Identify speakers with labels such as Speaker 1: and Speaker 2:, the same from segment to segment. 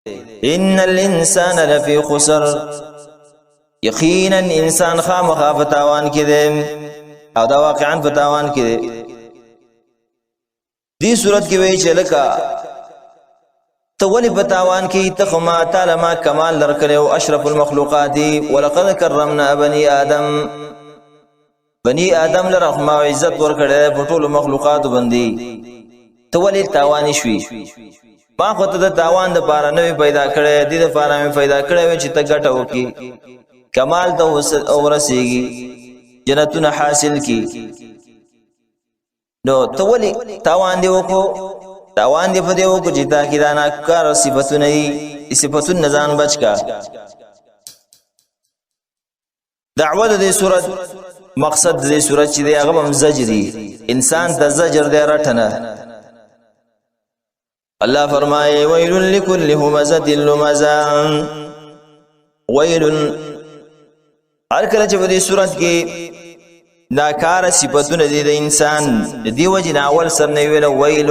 Speaker 1: ان الانسان لفی خسر یقینا انسان خامخا فتاوان کې دی او دا واقعا فتاوان کې دی. دی صورت کې وی چې لکه ته ولې فتاوان کې ته خو ما تعالی ما کمال درکړی او اشرف المخلوقات ولقد کرمنا بني آدم بني آدم لره ما عزت ورکړی په ټولو مخلوقات باندې ته ولې تاوان شوي ما خو ته د تاوان د پاره نه پیدا کړی دې د پاره مې پیدا کړی چې ته ګټه وکې کمال ته ورسېږي جنتونه حاصل کی نو ته ولې تاوان دی وکړو تاوان دی په دې وکړو چې تا کې دا ناکار صفتونه دي صفتونه ځان بچ کا. دعوه د سورۃ مقصد د سورۃ چې دی هغه هم زجری انسان ته زجر دی رټنه. الله فرمایي ويل لكل همزة لمزة ويل هر کله چې په دې صورت کې ناکار صفتونه دي د انسان دی وجه اول سر نه ویل ويل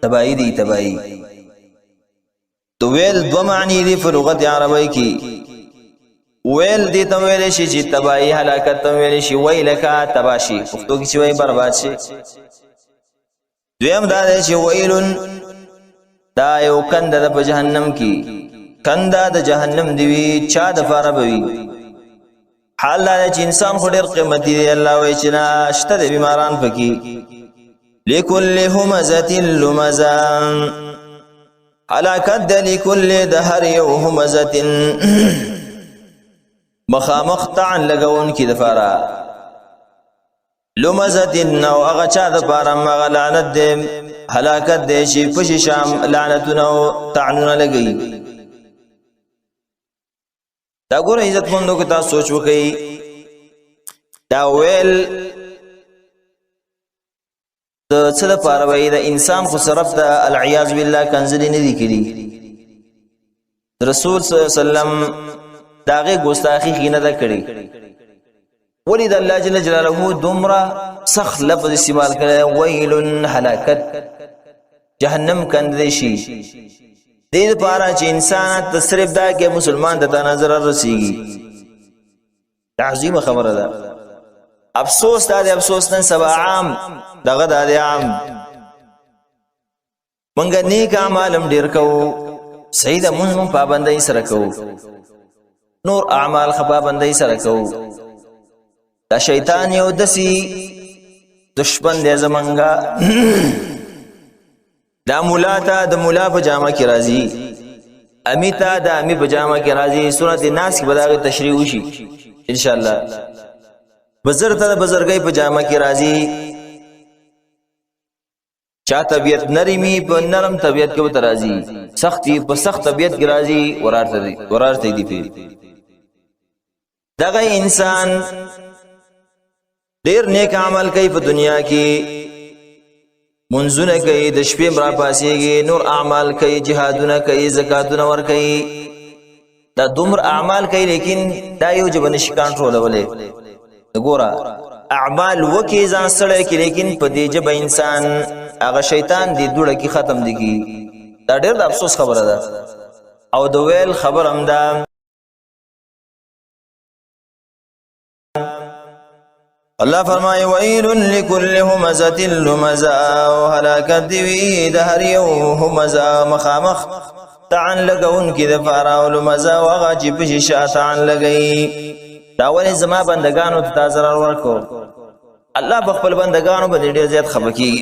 Speaker 1: تبعی دی تبعی تو ویل دو معنی دی په لغت عربی کې ویل دی ته ویل شي چې تبعی هلاکت ته ویل شي ویلکا تباشی پښتو کې چې وای برباد شي. دویم دا دی چې ویل دا یو کند د جهنم کې کند د جهنم دی وی چا د فاربوي حال دا چې انسان خو ډېر قیمتي دی الله وایي چې ناشته د بیماران پکې لكل همزة لمزة هلاکت د لكل د هر یو همزة مخامخ طعن لګون کې د فارا لمزة او هغه چا د پاره مغه لعنت دی هلاکت دی چې په شام لعنتونه او طعنونه لګي. دا ګوره عزت مندو که تاسو سوچ وکئ دا ویل د څه لپاره وایي د انسان خو صرف د العیاذ بالله کنځلې نه دي کړي رسول صلی الله علیه وسلم دا غي ګستاخی خینه ده کړي ولې د الله جل جلاله دومره سخت لفظ استعمال کړي ویل هلاکت جهنم کندې شي دې لپاره چې انسان تصرف دا کې مسلمان د نظر رسیږي. تعظیم خبره ده افسوس دا دی افسوس نن سبا عام دغه د عام مونږ نیک اعمال ډیر کوو صحیح ده مونږ پابندۍ سره کوو نور اعمال پابندۍ سره کوو دا شیطان یو دسی دشمن دی زمونږه دا مولا ته د مولا په جامه کې راځي امیتا د امی په جامه کې راځي سورۃ الناس کې بداغه تشریح وشي ان شاء الله بزر ته د بزرګۍ په جامه کې راځي چا طبیعت نرمي په نرم طبیعت کې وته راځي سختي په سخت طبیعت کې راځي ورارته دي په دغه انسان ډیر نیک عمل کوي په دنیا کې منځونه کوي د شپې را پاسيږي نور اعمال کوي جهادونه کوي زکاتونه ور کوي دا دومره اعمال کوي لیکن دا یو جبن شي کنټرولولې وګوره اعمال وکي ځان سره کې لیکن په دې جب انسان هغه شیطان دې دوړه کې ختم دي کی دا ډېر د افسوس خبره ده او د ویل خبر هم ده. الله فرمای ویل لكل همزة لمزة وهلاکت دی د هر یو همزه مخامخ طعن لګون کې د فارا او لمزه واغه چې په شاطان لګي دا ولې زما بندگانو ته ضرر ورکو الله بخپل بندگانو باندې ډېر زیات خفقي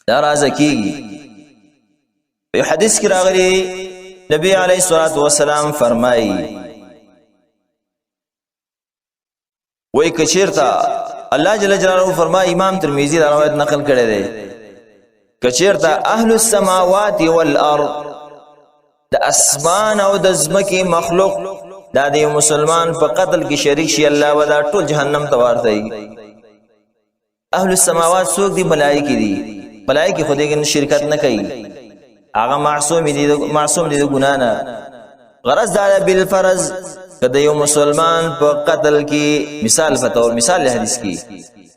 Speaker 1: دا راز کیږي. په حدیث کې راغلي نبی علیه الصلاۃ والسلام فرمایي وای کچیرتا الله جل جلاله فرمای امام ترمذی دا روایت نقل کړی دی کچیرتا اهل السماوات والارض د اسمان او د زمکه مخلوق دا د مسلمان په قتل کې شریک شي الله ودا ټول جهنم ته ورته. اهل السماوات څوک دي ملائکه دي ملائکه خو دې شرکت نه کوي هغه معصوم دي د ګنا نه غرض دا بالفرض کده یو مسلمان په قتل کې مثال فتور مثال حدیث کې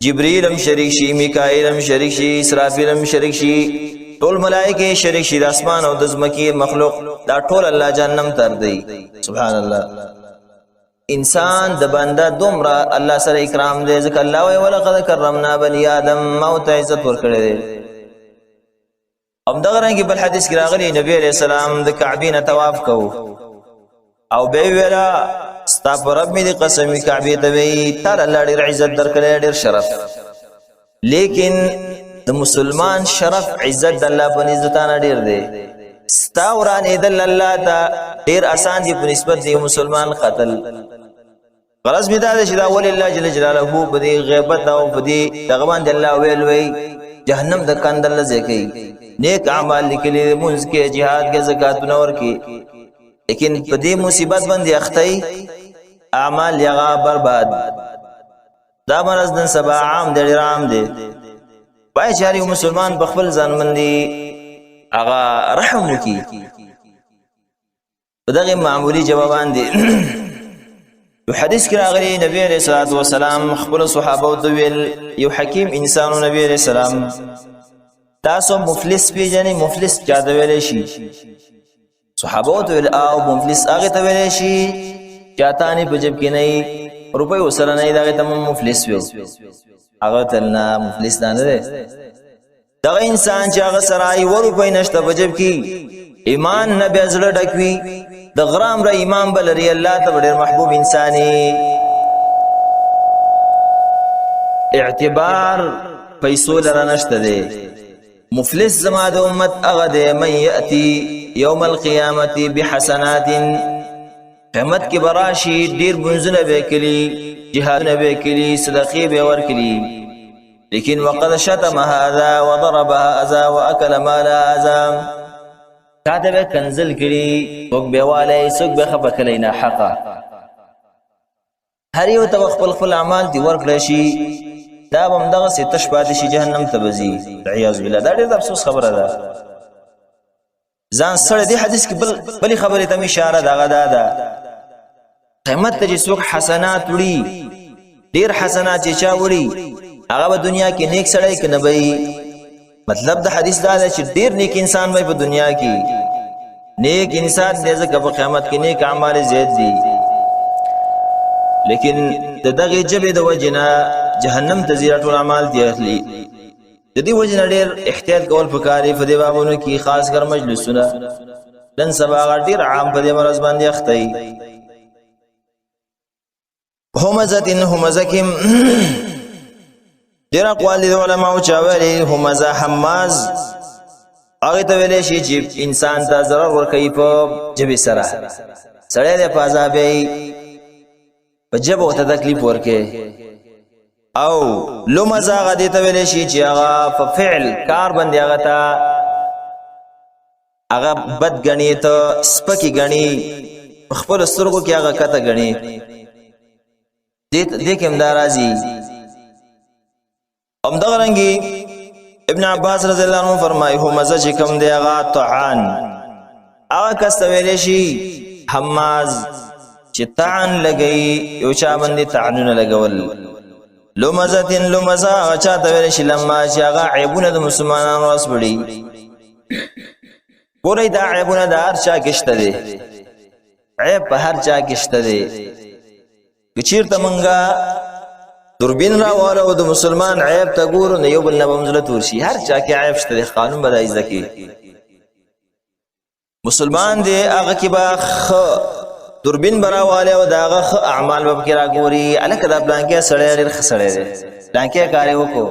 Speaker 1: جبرائیل هم شریک شي میکائیل هم شریک شي اسرافیل هم شریک شي ټول ملائکه شریک شي د اسمان او د ځمکې مخلوق دا ټول الله جهنم تر دی سبحان الله انسان د بنده دومره الله سره اکرام دی ځکه الله وی ولقد کرمنا بني ادم موت عزت ورکړي دی دغه رنګ بل حدیث کې راغلی نبی عليه السلام د کعبې نه طواف کو او به ویلا ستا پر رب می قسم کعبې ته وی تر الله ډېر عزت درکړي ډېر شرف لیکن د مسلمان شرف عزت د الله په نسبتانه ډېر دی ستا ورانې د الله ته ډېر آسان دي په نسبت د مسلمان قتل غرض می دا چې دا ول الله جل جلاله په دې غیبت او په دې دغه باندې الله ویل وی جهنم د کندل ځکه نیک اعمال لیکلي مونږ کې jihad کې زکات نور کې لیکن په دې مصیبت باندې اختی اعمال یغا برباد دا مرز نن سبا عام دی رام دی پای چاري مسلمان بخبل ځان باندې اغا رحم وکي دغه معمولی جوابان دي یو حدیث کې راغلی نبی عليه الصلاه والسلام خپل صحابه او دویل یو حکیم انسان نبی عليه السلام تاسو مفلس پیژنې مفلس چا د ویلې شي صحابه او دویل او مفلس هغه ته ویلې شي چاته نه پجب کې نه روپے وسره نه دا ته مفلس وي هغه تلنا مفلس نه ده دا انسان چې هغه سرای ور روپے نشته پجب کې ایمان نبی ازله ډکوي د غرام را امام بلری الله ته ډېر محبوب انساني اعتبار پیسو لره نشته ده مفلس زما د امت هغه ده من یاتی یوم القیامت بحسنات قیامت کې براشي ډېر منځونه به کلی جهادونه به کلی صدقې به ور کلی لیکن وقد شتم هذا وضرب هذا واكل مال هذا کاته به کنزل کړي څوک به والي څوک به خپکلی نه حقا هر یو ته خپل اعمال دی ورکړي شي دا هم دغه ستش پاتې شي جهنم ته وزي عیاذ بالله دا ډېر افسوس خبره ده ځان سره دی حدیث کې بل خبره ته اشاره ده قیامت ته چې څوک حسنات وړي ډېر حسنات چې چا وړي هغه په دنیا کې نیک سړی کې نه وي مطلب د حدیث دا دی چې ډېر نیک انسان وي په دنیا کې نیک انسان دې ځکه په قیامت کې نیک اعمال زیات دي لیکن دغه جبه د وجنا جهنم ته زیات اعمال دي اخلي د دې وجنا ډېر احتیاط کول پکاري په دې بابونو کې خاص کر مجلسونه نن سبا ډېر عام په دې مرز باندې اخته همزکم ډیر اقوال دي علماء چاوي همزه حماز هغه ته ویل شي چې انسان ته ضرر ورکوي په جبه سره سړی د پازابې په جبه ته تکلیف ورکي او لمزه هغه ته ویل شي چې هغه په فعل کار باندې هغه ته هغه بد غني ته سپکی غني خپل سترګو کې هغه کته غني دې کوم ناراضي دغه رنګي ابن عباس رضی الله عنه فرمایي همزه چې کوم دی هغه طعان هغه کس ویل شي حماز چې طعن لګي یو چا باندې طعنونه لګول لمزه هغه چا ته ویل شي لما چې هغه عیبونه د مسلمانانو راس وړي ګورې دا عیبونه د هر چا کې شته دي عیب په هر چا کې شته دي کچیرته مونږه دوربین را واره د مسلمان عیب ته ګورو نه یو بل نه بمزله تور شي هر چا کې عیب شته قانون بدای ځکه مسلمان دی هغه کې با دوربین برا واله او داغه اعمال به کې را ګوري الکه دا بلانکه سړی لري خسړی دی بلانکه کار وکړو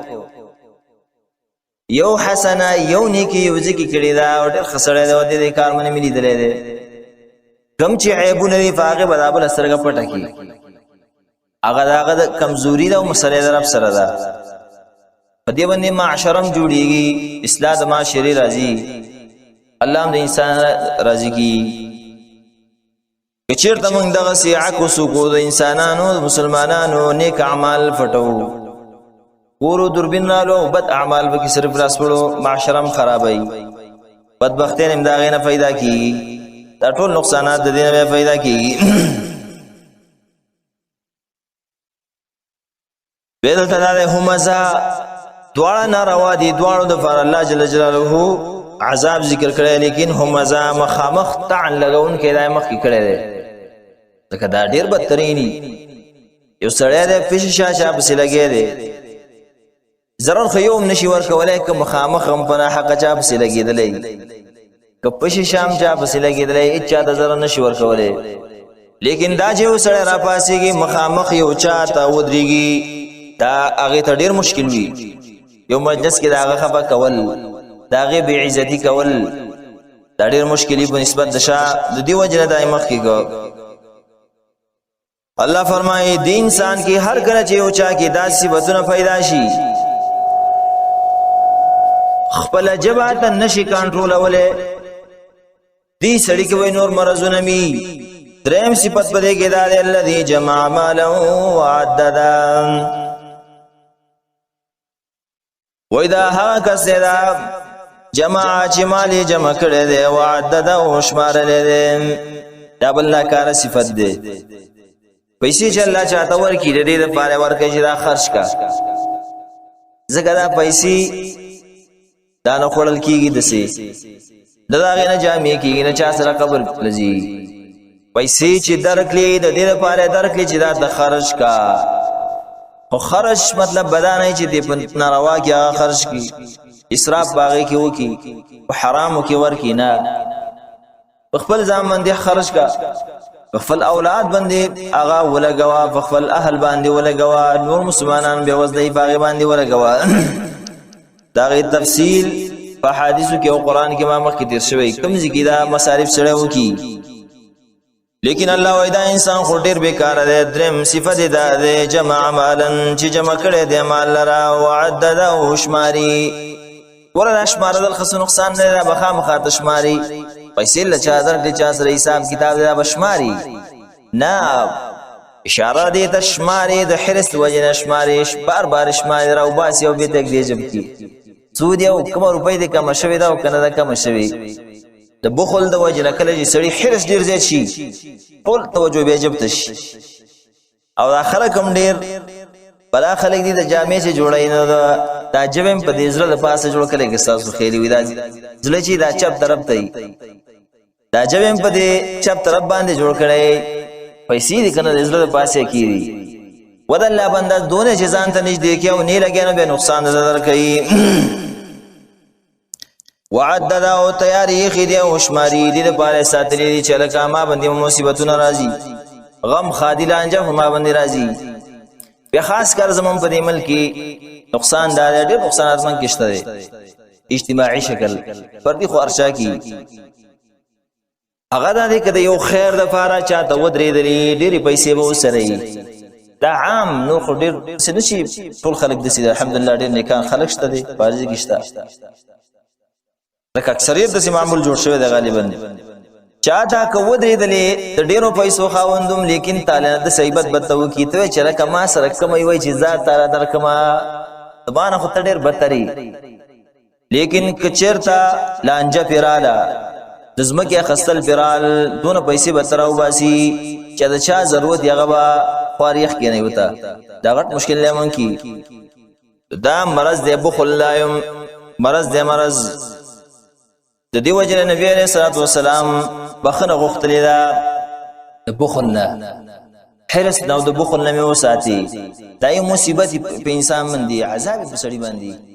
Speaker 1: یو حسنه یو نیکی یو ځکه کړی دا او ډېر خسړی دی او دې کار منه ملي دلې دی کم چې عیبونه لري فاغه برابر سرګه پټه کی هغه د کمزوري دا مسله در اب سره ده په دې باندې معاشرم جوړیږي اصلاح د معاشري راځي الله د انسان راځي کی چیرته موږ دغه سی عکسو کو د انسانانو مسلمانانو نیک اعمال فټو ورو دوربین رالو بد اعمال به صرف راس پړو معاشرم خرابای بدبختین امداغه نه फायदा کی دا ټول نقصانات د دې نه फायदा کی بدل تدار همزه دواړه ناروا دي دواړو د فار الله جل جلاله عذاب ذکر کړی لیکن هم ذا مخامخ طعن لګون کې دای مخ کې کړی دی لکه دا ډیر بدترینی یو سړی دی پیش شاشه پسې لګی دی ضرر خو یو نشي ورکولای که مخامخ هم په ناحقه چا پسې لګېدلی که پیش شام چا پسې لګېدلی هېڅ چا ته ضرر نشي ورکولی لیکن دا چې یو سړی راپاسېږي مخامخ یو چا ته ودرېږي دا هغې ته ډېر مشکل وي یو مجلس کې د هغه خفه کول د هغې بې عزتي کول دا ډېر مشکل وي په نسبت د شا د دې وجې نه دا یې مخکې کړه الله فرمایي د انسان کې هر کله چې یو چا کې داسې صفتونه پیدا شي خپل جبهه ته نشي کنټرولولی دې سړي کې وایي نور مرضونه مي دریم صفت په دې کې دا دی الذي جمع مالا وعددا وایي دا هغه کس دی دا جمع چې مال یې جمع کړی دی وعددا او شمارلی دی دا بل ناکاره صفت دی پیسې چې الله چاته ورکړي د دې دپاره ورکړي چې دا خرج کا ځکه دا پیسې دا نه خوړل کېږي داسې د هغې نه جامې کېږي نه چا سره قبر له ځي پیسې چې درکړي د دې دپاره درکړي چې دا د خرج کا خو خرج مطلب به دا نه چې دې په ناروا کې هغه خرج کړي اسراف په هغې کې وکړي په حرامو کې ورکړي نه په خپل ځان باندې خرج کا خپل اولاد باندې هغه ولګوا خپل اهل باندې ولګوا نور مسلمانان به وځي باغ باندې ولګوا دا غي تفصیل په حدیثو کې او قران کې ما مخکې تیر شوی کوم ځکه دا مصارف سره وکي لیکن الله وایي دا انسان خو ډیر بیکار دی درم صفت دا دی جمع مالن چې جمع کړي دی مال لرا وعدد او شماري ورته شمار د خص نقصان نه بخا مخاط شماري پیسې لچا درته چا سره حساب کتاب دا بشماري نه اشاره دې ته شماري د حرس وجه شماري بار بار شماري راو باسي او به تک دې جب کی سود یو کوم روپۍ دې کم شوي دا او کنه دا کم شوي د بخل د وجه نه کله چې سړی حرس ډیر زیات شي ټول توجه به جب تشي او دا خلک هم ډیر بلا خلک دې د جامع سے جوړای نه دا جبم په دې زړه د پاسه جوړ کړي کې تاسو خېری وي دا زړه چې دا چپ طرف ته دا جبم په دې چپ طرف باندې جوړ کړي پیسې دې کنه د زړه د پاسه کیږي ودل الله بنده دونه چې ځان ته نږدې کې او نه لګي به نقصان نظر کوي وعدد او تیاری خدي او شماري دې لپاره ساتلې چې لکه ما باندې مصیبتونه راځي غم خادلانجه ما باندې راځي به خاص کر زمون په دې ملک کې نقصان دار ډېر نقصانات من کېشته دي اجتماعي شکل فردي خو ارشا کی هغه دا دې کده یو خیر د فاره چاته ودرېدلې ډېری پیسې به وسره دا عام نو خو ډېر څه نشي ټول خلک د سید الحمدلله ډېر نیکان خلک شته دي بازي کېشته لکه اکثریت د معمول جوړ شوی دی غالبا چاته کو درېدلې د ډېرو پیسو خاوندوم لیکن تعالی د صیبت بتو کیته چې لکه ما سره کوم وي چې ذات تعالی درکما تبانه خو ډېر بدتري لیکن کچرتا لانجه پیراله د زمکه خستل پیرال دونه پیسې بتراو باسي چې د چا ضرورت یغه با خواریخ کې نه وتا دا غټ مشکل لمن کی دا مرض دی بخل لایم مرض دی مرض د دې وجه نبی عليه الصلاه والسلام بخنه غختلی دا بخل نه حرس نو د بخل نه مو ساتي دا یو مصیبت په انسان باندې عذاب په سړي باندې